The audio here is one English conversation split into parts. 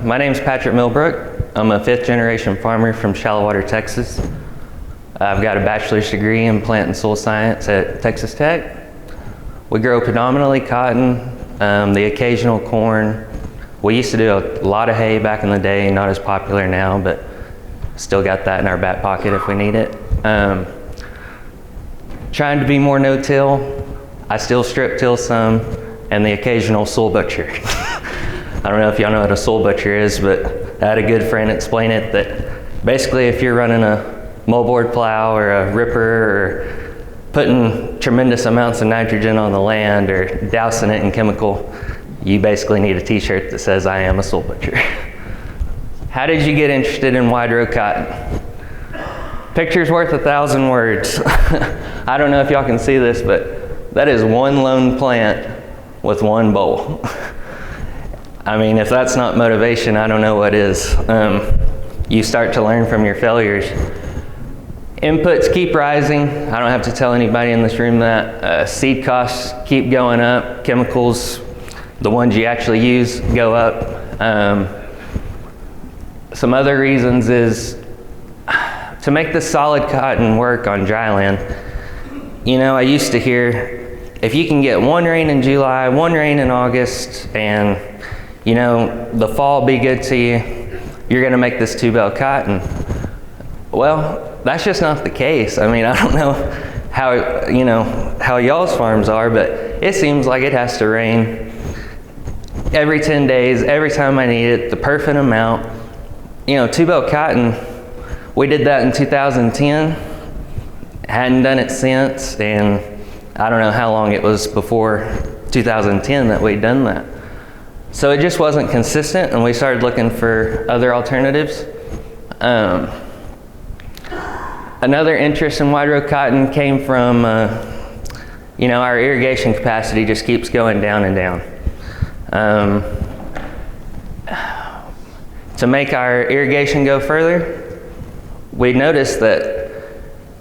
My name's Patrick Middlebrook. I'm a 5th generation farmer from Shallow-Water, Texas. I've got a bachelor's degree in plant and soil science at Texas Tech. We grow predominantly cotton, the occasional corn. We used to do a lot of hay back in the day, not as popular now, but still got that in our back pocket if we need it. Trying to be more no-till. I still strip till some, and the occasional soil butcher. I don't know if y'all know what a soil butcher is, but I had a good friend explain it that basically if you're running a moldboard plow or a ripper or putting tremendous amounts of nitrogen on the land or dousing it in chemical, you basically need a t-shirt that says I am a soil butcher. How did you get interested in wide row cotton? Picture's worth 1,000 words. I don't know if y'all can see this, but that is one lone plant with one bowl. I mean, if that's not motivation, I don't know what is. You start to learn from your failures. Inputs keep rising. I don't have to tell anybody in this room that. Seed costs keep going up. Chemicals, the ones you actually use, go up. Some other reasons is to make the solid cotton work on dry land. You know, I used to hear, if you can get one rain in July, one rain in August, and you know, the fall be good to you, you're gonna make this 2-bale cotton. Well, that's just not the case. I mean, I don't know how y'all's farms are, but it seems like it has to rain every 10 days, every time I need it, the perfect amount. You know, 2-bale cotton, we did that in 2010, hadn't done it since, and I don't know how long it was before 2010 that we'd done that. So it just wasn't consistent, and we started looking for other alternatives. Another interest in wide row cotton came from, you know, our irrigation capacity just keeps going down and down. To make our irrigation go further, we noticed that,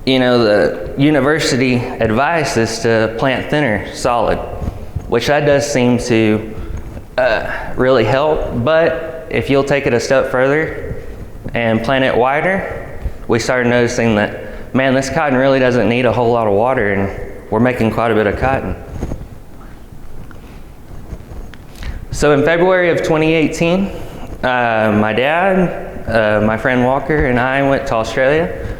you know, the university advice is to plant thinner, solid, which that does seem to really help, but if you'll take it a step further and plant it wider, we started noticing that, man, this cotton really doesn't need a whole lot of water, and we're making quite a bit of cotton. So in February of 2018, my dad, my friend Walker, and I went to Australia,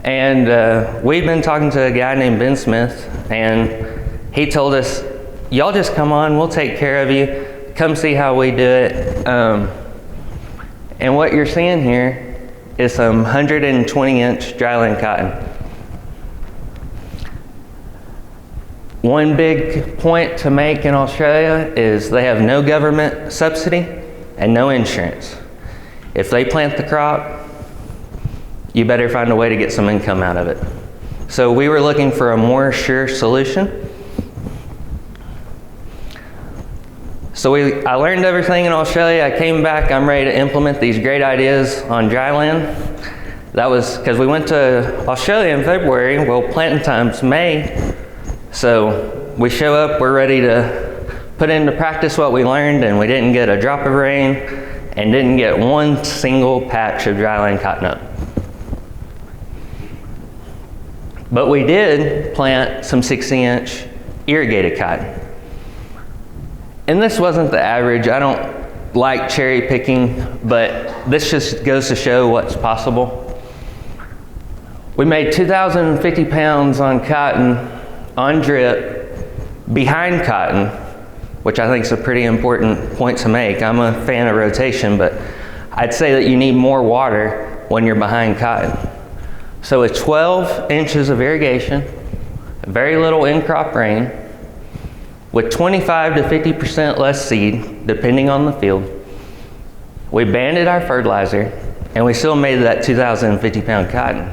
and we'd been talking to a guy named Ben Smith, and he told us, y'all just come on, we'll take care of you. Come see how we do it. And what you're seeing here is some 120-inch dryland cotton. One big point to make in Australia is they have no government subsidy and no insurance. If they plant the crop, you better find a way to get some income out of it. So we were looking for a more sure solution. So I learned everything in Australia. I came back, I'm ready to implement these great ideas on dry land. That was because we went to Australia in February. Well, planting time's May. So we show up, we're ready to put into practice what we learned, and we didn't get a drop of rain and didn't get one single patch of dry land cotton up. But we did plant some 60-inch irrigated cotton. And this wasn't the average. I don't like cherry picking, but this just goes to show what's possible. We made 2,050 pounds on cotton, on drip, behind cotton, which I think is a pretty important point to make. I'm a fan of rotation, but I'd say that you need more water when you're behind cotton. So with 12 inches of irrigation, very little in-crop rain, with 25 to 50% less seed, depending on the field, we banded our fertilizer, and we still made that 2,050 pound cotton.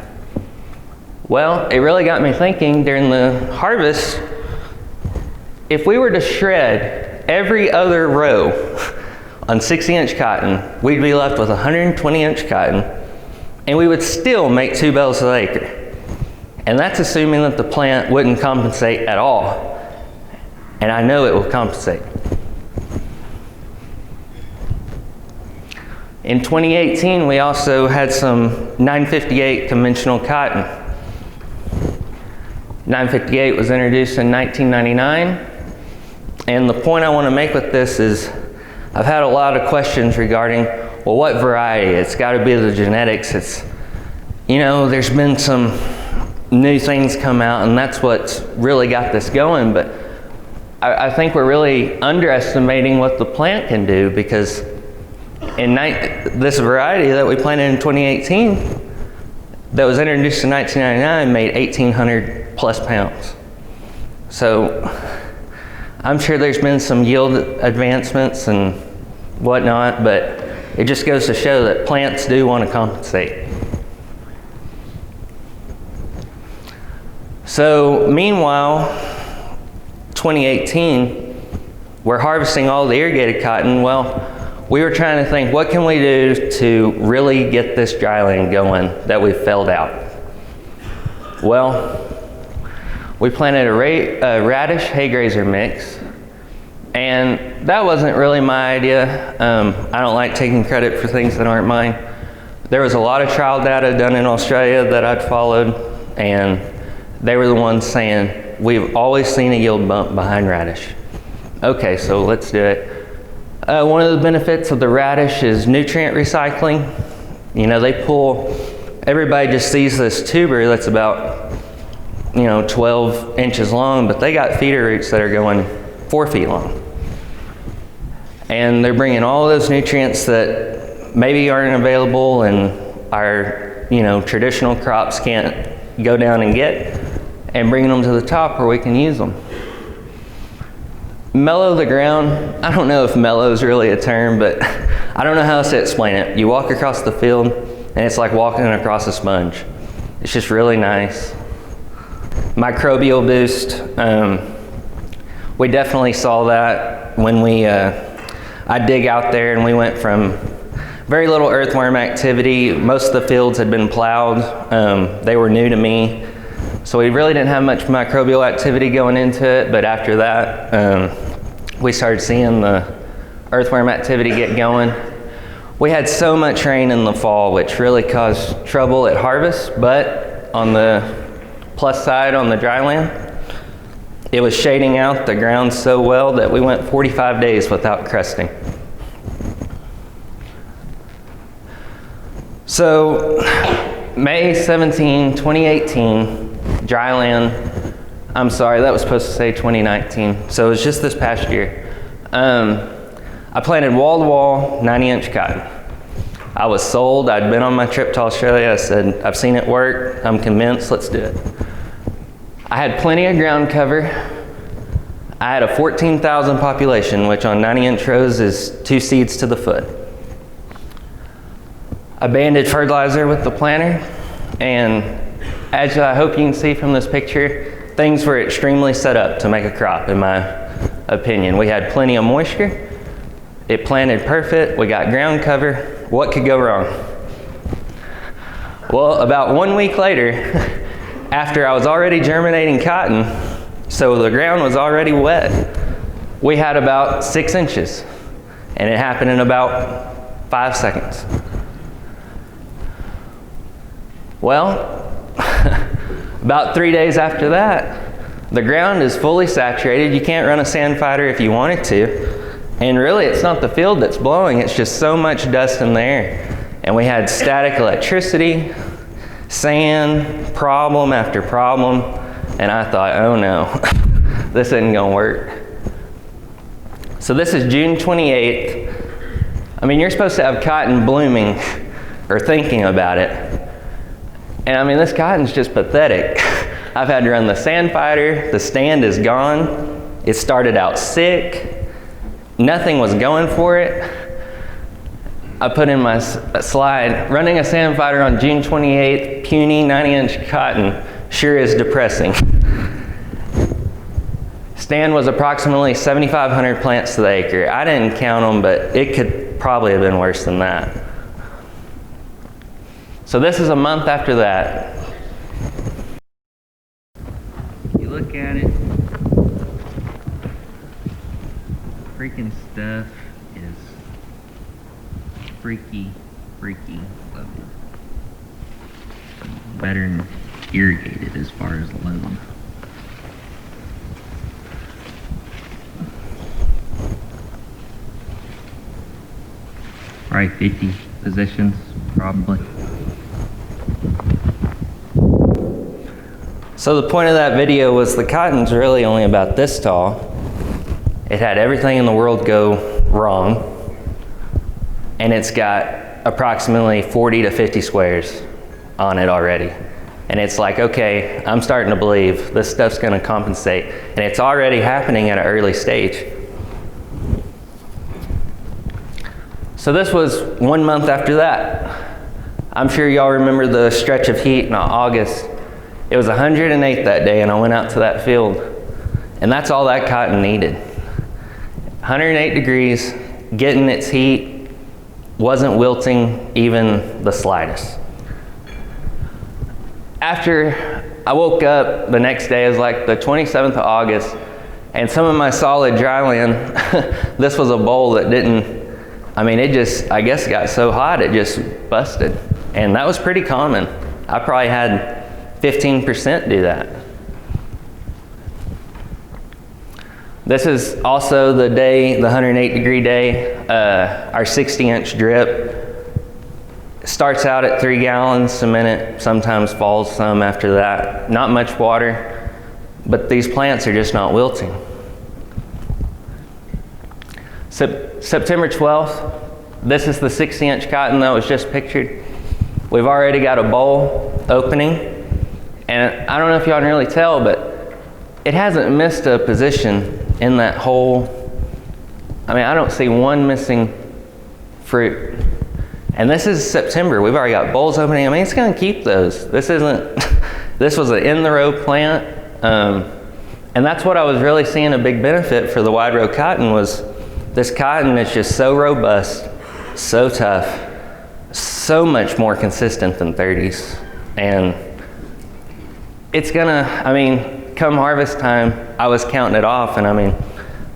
Well, it really got me thinking during the harvest, if we were to shred every other row on 60-inch cotton, we'd be left with 120-inch cotton, and we would still make 2 bales an acre. And that's assuming that the plant wouldn't compensate at all. And I know it will compensate. In 2018, we also had some 958 conventional cotton. 958 was introduced in 1999, and the point I want to make with this is I've had a lot of questions regarding, well, what variety? It's got to be the genetics. It's, there's been some new things come out, and that's what's really got this going, but I think we're really underestimating what the plant can do, because this variety that we planted in 2018 that was introduced in 1999 made 1,800 plus pounds. So I'm sure there's been some yield advancements and whatnot, but it just goes to show that plants do want to compensate. So meanwhile, 2018, we're harvesting all the irrigated cotton. Well, we were trying to think, what can we do to really get this dryland going that we failed out? Well, we planted a radish hay grazer mix, and that wasn't really my idea. I don't like taking credit for things that aren't mine. There was a lot of trial data done in Australia that I'd followed, and they were the ones saying, we've always seen a yield bump behind radish. Okay, so let's do it. One of the benefits of the radish is nutrient recycling. Everybody just sees this tuber that's about 12 inches long, but they got feeder roots that are going 4 feet long. And they're bringing all those nutrients that maybe aren't available and our traditional crops can't go down and get, and bringing them to the top where we can use them. Mellow the ground, I don't know if mellow is really a term, but I don't know how else to explain it. You walk across the field and it's like walking across a sponge. It's just really nice. Microbial boost, we definitely saw that when I dig out there, and we went from very little earthworm activity. Most of the fields had been plowed. They were new to me. So we really didn't have much microbial activity going into it, but after that, we started seeing the earthworm activity get going. We had so much rain in the fall, which really caused trouble at harvest, but on the plus side, on the dry land, it was shading out the ground so well that we went 45 days without crusting. So May 17, 2018, dry land, I'm sorry, that was supposed to say 2019, so it was just this past year. I planted wall-to-wall 90-inch cotton. I was sold. I'd been on my trip to Australia. I said, I've seen it work. I'm convinced. Let's do it. I had plenty of ground cover. I had a 14,000 population, which on 90-inch rows is 2 seeds to the foot. I banded fertilizer with the planter, and as I hope you can see from this picture, things were extremely set up to make a crop, in my opinion. We had plenty of moisture. It planted perfect. We got ground cover. What could go wrong? Well, about 1 week later, after I was already germinating cotton, so the ground was already wet, we had about 6 inches, and it happened in about 5 seconds. Well, about 3 days after that, the ground is fully saturated. You can't run a sand fighter if you wanted to. And really, it's not the field that's blowing, it's just so much dust in the air. And we had static electricity, sand, problem after problem, and I thought, oh no, this isn't gonna work. So this is June 28th. I mean, you're supposed to have cotton blooming or thinking about it. And I mean, this cotton's just pathetic. I've had to run the sand fighter, the stand is gone. It started out sick. Nothing was going for it. I put in my slide, running a sand fighter on June 28th, puny 90-inch cotton sure is depressing. Stand was approximately 7,500 plants to the acre. I didn't count them, but it could probably have been worse than that. So this is a month after that. You look at it, freaking stuff is freaky loaded. Better than irrigated as far as load. Probably 50 positions, probably. So the point of that video was the cotton's really only about this tall. It had everything in the world go wrong, and it's got approximately 40 to 50 squares on it already. And it's like, okay, I'm starting to believe this stuff's gonna compensate. And it's already happening at an early stage. So this was 1 month after that. I'm sure y'all remember the stretch of heat in August. It was 108 that day, and I went out to that field, and that's all that cotton needed. 108 degrees, getting its heat, wasn't wilting even the slightest. After I woke up the next day, it was like the 27th of August, and some of my solid dryland, this was a bowl that it just, I guess, got so hot it just busted. And that was pretty common. I probably had 15% do that. This is also the day, the 108 degree day, our 60-inch drip. Starts out at 3 gallons a minute, sometimes falls some after that. Not much water, but these plants are just not wilting. September 12th, this is the 60-inch cotton that was just pictured. We've already got a bowl opening. And I don't know if y'all can really tell, but it hasn't missed a position in that whole, I don't see one missing fruit. And this is September. We've already got bowls opening. It's gonna keep those. This was an in-the-row plant. And that's what I was really seeing a big benefit for the wide row cotton was this cotton is just so robust, so tough, so much more consistent than 30s. And it's gonna, come harvest time, I was counting it off, and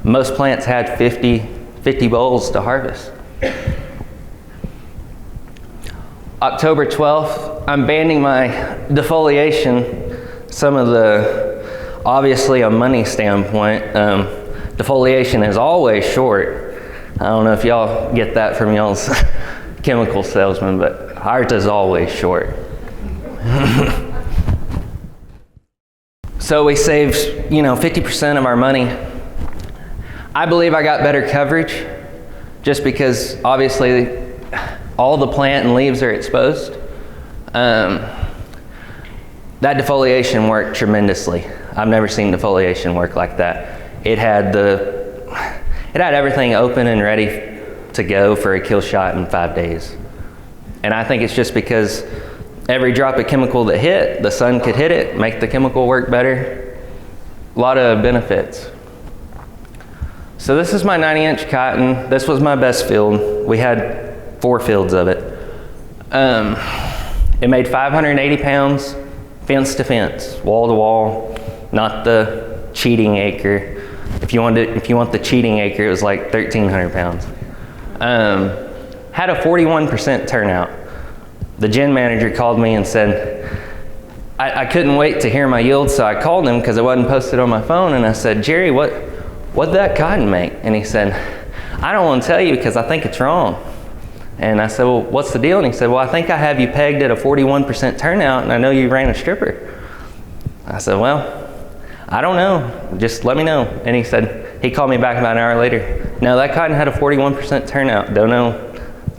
most plants had 50 bowls to harvest. October 12th, I'm banding my defoliation. Some of the, obviously a money standpoint, defoliation is always short. I don't know if y'all get that from y'all's chemical salesman, but ours is always short. So we saved, 50% of our money. I believe I got better coverage just because obviously all the plant and leaves are exposed. That defoliation worked tremendously. I've never seen defoliation work like that. It had everything open and ready to go for a kill shot in 5 days. And I think it's just because every drop of chemical that hit, the sun could hit it, make the chemical work better. A lot of benefits. So this is my 90-inch cotton. This was my best field. We had 4 fields of it. It made 580 pounds, fence to fence, wall to wall, not the cheating acre. If you want the cheating acre, it was like 1,300 pounds. Had a 41% turnout. The gen manager called me and said, I couldn't wait to hear my yield, so I called him because it wasn't posted on my phone, and I said, Jerry, what'd that cotton make? And he said, I don't want to tell you because I think it's wrong. And I said, well, what's the deal? And he said, well, I think I have you pegged at a 41% turnout, and I know you ran a stripper. I said, well, I don't know, just let me know. And he called me back about an hour later. No, that cotton had a 41% turnout. Don't know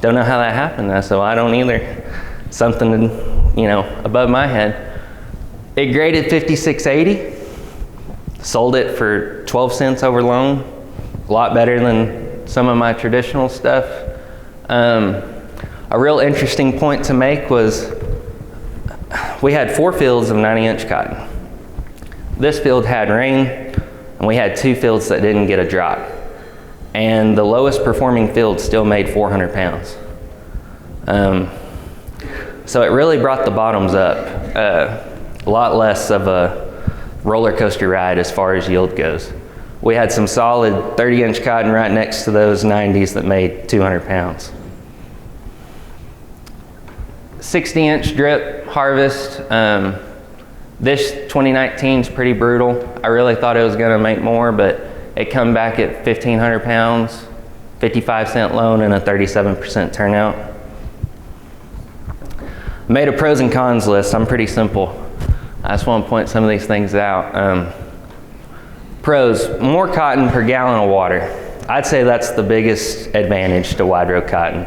how that happened. I said, well, I don't either. Something, above my head. It graded 5680. Sold it for 12 cents over loan. A lot better than some of my traditional stuff. A real interesting point to make was we had 4 fields of 90-inch cotton. This field had rain, and we had 2 fields that didn't get a drop. And the lowest performing field still made 400 pounds. So it really brought the bottoms up. A lot less of a roller coaster ride as far as yield goes. We had some solid 30-inch cotton right next to those 90s that made 200 pounds. 60-inch drip harvest. This 2019 is pretty brutal. I really thought it was gonna make more, but it come back at 1,500 pounds, 55-cent loan, and a 37% turnout. Made a pros and cons list. I'm pretty simple. I just want to point some of these things out. Pros, more cotton per gallon of water. I'd say that's the biggest advantage to wide row cotton.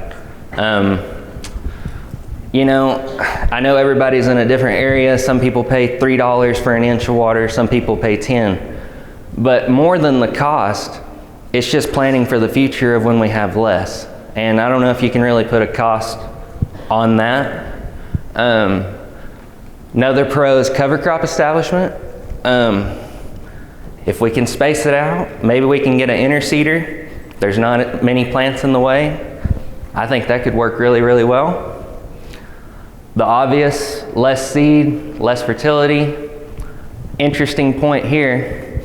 You know, I know everybody's in a different area. Some people pay $3 for an inch of water, some people pay 10. But more than the cost, it's just planning for the future of when we have less. And I don't know if you can really put a cost on that. Another pro is cover crop establishment. If we can space it out, maybe we can get an interseeder. There's not many plants in the way. I think that could work really, really well. The obvious, less seed, less fertility. Interesting point here.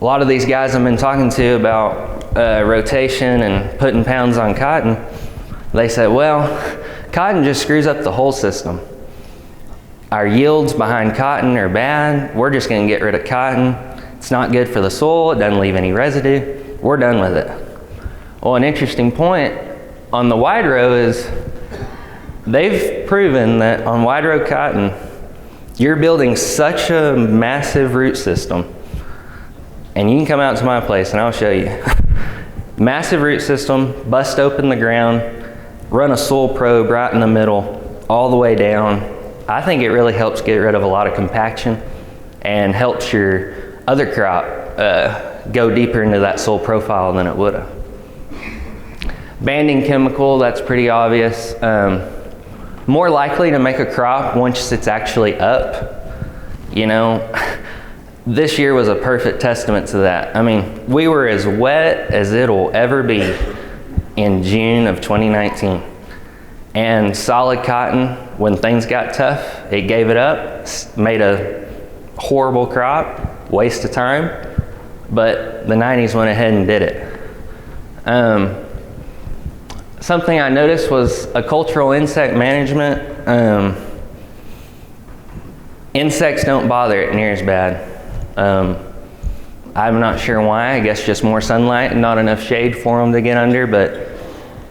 A lot of these guys I've been talking to about rotation and putting pounds on cotton, they said, well, cotton just screws up the whole system. Our yields behind cotton are bad. We're just gonna get rid of cotton. It's not good for the soil. It doesn't leave any residue. We're done with it. Well, an interesting point on the wide row is they've proven that on wide row cotton, you're building such a massive root system. And you can come out to my place and I'll show you. Massive root system, bust open the ground, run a soil probe right in the middle, all the way down. I think it really helps get rid of a lot of compaction and helps your other crop go deeper into that soil profile than it would have. Banding chemical, that's pretty obvious. More likely to make a crop once it's actually up. You know, this year was a perfect testament to that. I mean, we were as wet as it'll ever be in June of 2019. And solid cotton, when things got tough, it gave it up, made a horrible crop, waste of time, but the 90s went ahead and did it. Something I noticed was a cultural insect management. Insects don't bother it near as bad. I'm not sure why. I guess just more sunlight and not enough shade for them to get under, but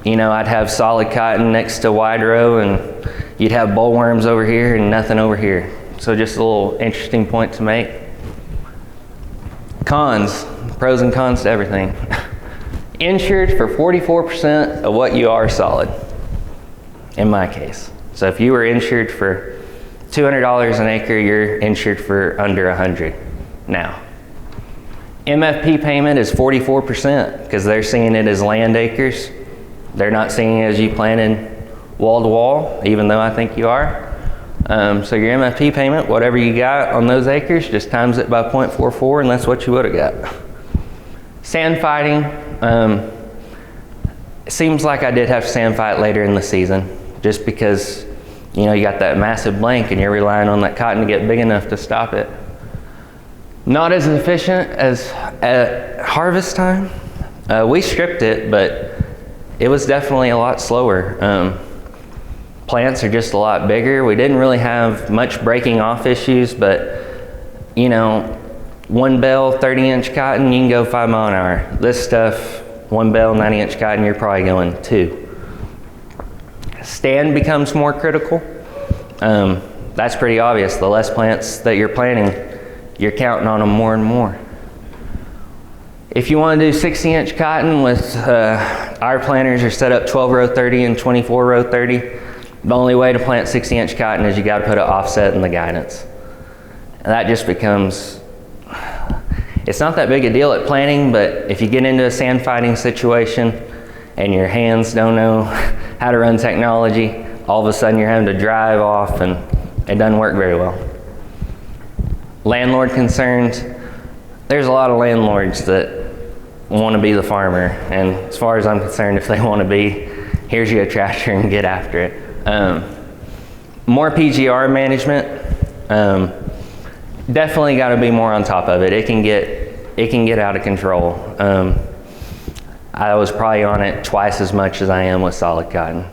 you know, I'd have solid cotton next to wide row and you'd have bollworms over here and nothing over here. So just a little interesting point to make. Cons, pros and cons to everything. Insured for 44% of what you are solid, in my case. So if you were insured for $200 an acre, you're insured for under 100 now. MFP payment is 44% because they're seeing it as land acres. They're not seeing it as you planted wall to wall, even though I think you are. So your MFP payment, whatever you got on those acres, just times it by 0.44 and that's what you would have got. Sand fighting, it seems like I did have to sand fight later in the season just because you know, you got that massive blank and you're relying on that cotton to get big enough to stop it. Not as efficient as at harvest time. We stripped it, but it was definitely a lot slower. Plants are just a lot bigger. We didn't really have much breaking off issues, but you know, one bale, 30-inch cotton, you can go 5 miles an hour. This stuff, one bale, 90-inch cotton, you're probably going 2. Stand becomes more critical. That's pretty obvious. The less plants that you're planting, you're counting on them more and more. If you want to do 60-inch cotton with our planters are set up 12 row 30 and 24 row 30. The only way to plant 60-inch cotton is you got to put an offset in the guidance. And that just becomes, it's not that big a deal at planting, but if you get into a sand fighting situation and your hands don't know how to run technology, all of a sudden you're having to drive off and it doesn't work very well. Landlord concerns, there's a lot of landlords that want to be the farmer, and as far as I'm concerned, if they want to be, here's your tractor and get after it. More PGR management, definitely got to be more on top of it. It can get out of control. I was probably on it twice as much as I am with solid cotton.